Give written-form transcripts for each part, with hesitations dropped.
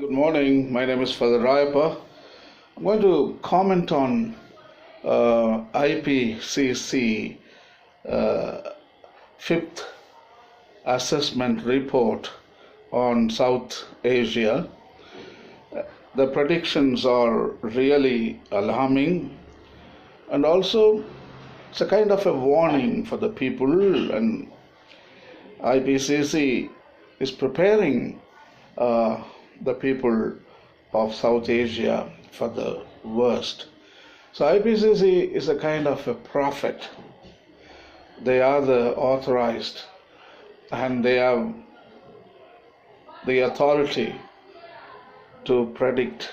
Good morning. My name is Father Rayappa. I'm going to comment on IPCC fifth assessment report on South Asia. The predictions are really alarming, and also it's a kind of a warning for the people, and IPCC is preparing the people of South Asia for the worst. So IPCC is a kind of a prophet. They are the authorized, and they have the authority to predict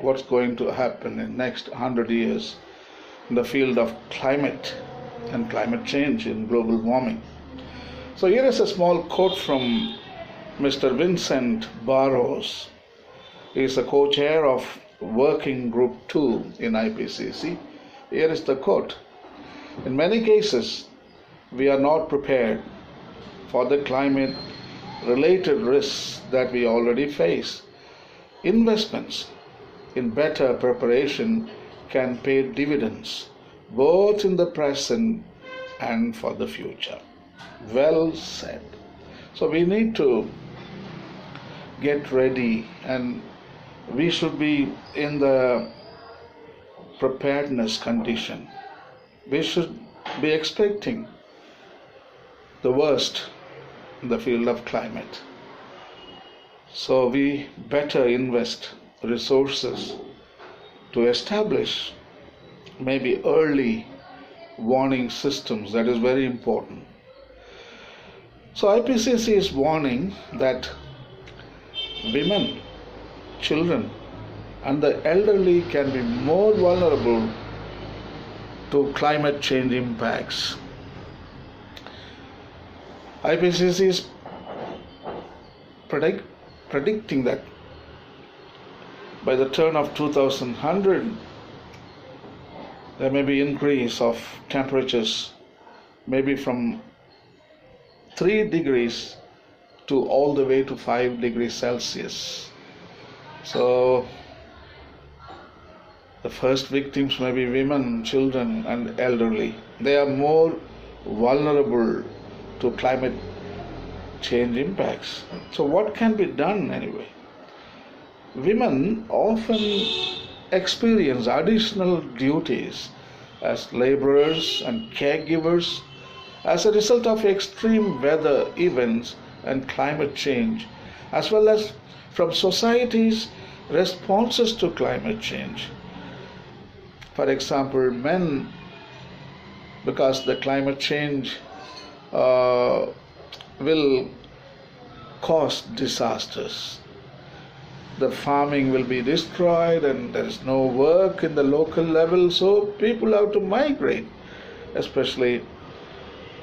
what's going to happen in next 100 years in the field of climate and climate change in global warming. So here is a small quote from Mr. Vincent Barros. He is a co-chair of Working Group 2 in IPCC. Here is the quote. In many cases, we are not prepared for the climate-related risks that we already face. Investments in better preparation can pay dividends, both in the present and for the future. Well said. So we need to get ready, and we should be in the preparedness condition. We should be expecting the worst in the field of climate. So we better invest resources to establish maybe early warning systems. That is very important. So IPCC is warning that women, children, and the elderly can be more vulnerable to climate change impacts. IPCC is predicting that by the turn of 2100, there may be increase of temperatures, maybe from 3 degrees to all the way to 5 degrees Celsius. So the first victims may be women, children, and elderly. They are more vulnerable to climate change impacts. So what can be done anyway? Women often experience additional duties as laborers and caregivers as a result of extreme weather events and climate change, as well as from society's responses to climate change. For example, men, because the climate change will cause disasters. The farming will be destroyed and there is no work in the local level, so people have to migrate, especially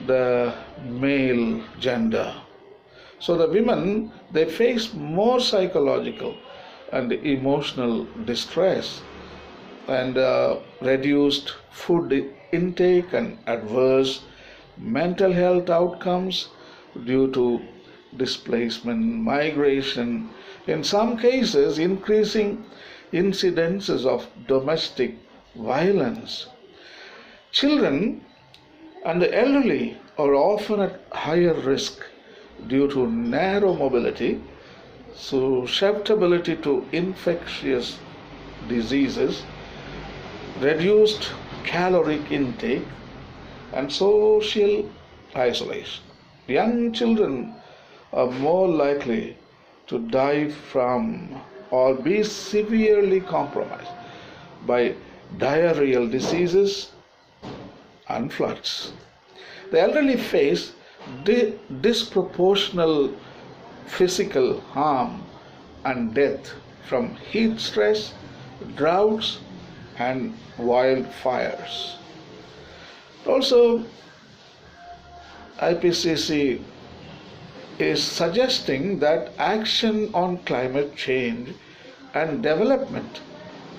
the male gender. So the women, they face more psychological and emotional distress, and reduced food intake and adverse mental health outcomes due to displacement, migration, in some cases increasing incidences of domestic violence. Children and the elderly are often at higher risk due to narrow mobility, susceptibility to infectious diseases, reduced caloric intake, and social isolation. Young children are more likely to die from or be severely compromised by diarrheal diseases and floods. The elderly face disproportional physical harm and death from heat stress, droughts, and wildfires. Also, IPCC is suggesting that action on climate change and development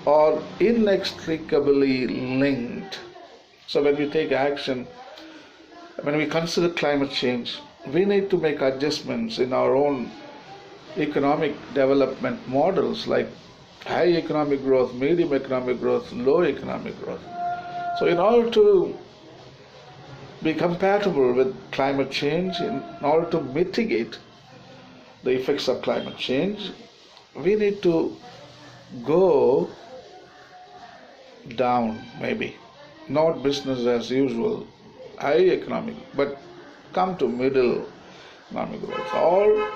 are inextricably linked. So when we take action, when we consider climate change, we need to make adjustments in our own economic development models like high economic growth, medium economic growth, low economic growth. So in order to be compatible with climate change, in order to mitigate the effects of climate change, we need to go down, maybe not business as usual, high economic, but come to middle economic growth or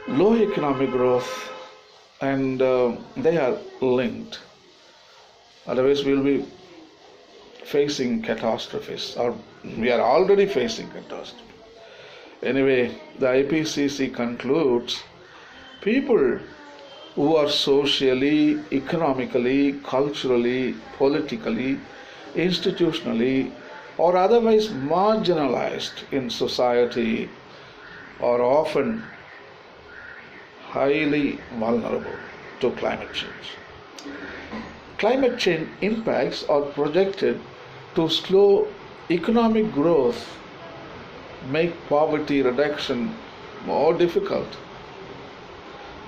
low economic growth, and they are linked. Otherwise, we'll be facing catastrophes, or we are already facing catastrophe. Anyway, the IPCC concludes people who are socially, economically, culturally, politically, institutionally, or otherwise marginalized in society are often highly vulnerable to climate change. Climate change impacts are projected to slow economic growth, make poverty reduction more difficult,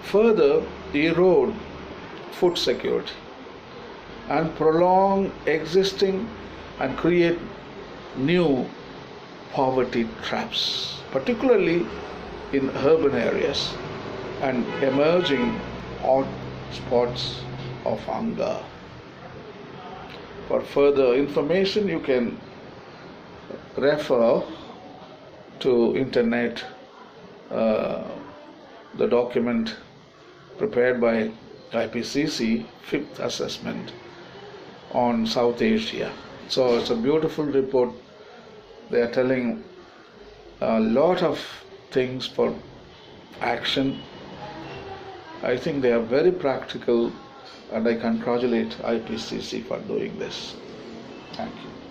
further erode food security, and prolong existing and create new poverty traps, particularly in urban areas and emerging hotspots of hunger. For further information, you can refer to internet the document prepared by IPCC, fifth assessment on South Asia. So it's a beautiful report. They are telling a lot of things for action. I think they are very practical, and I congratulate IPCC for doing this. Thank you.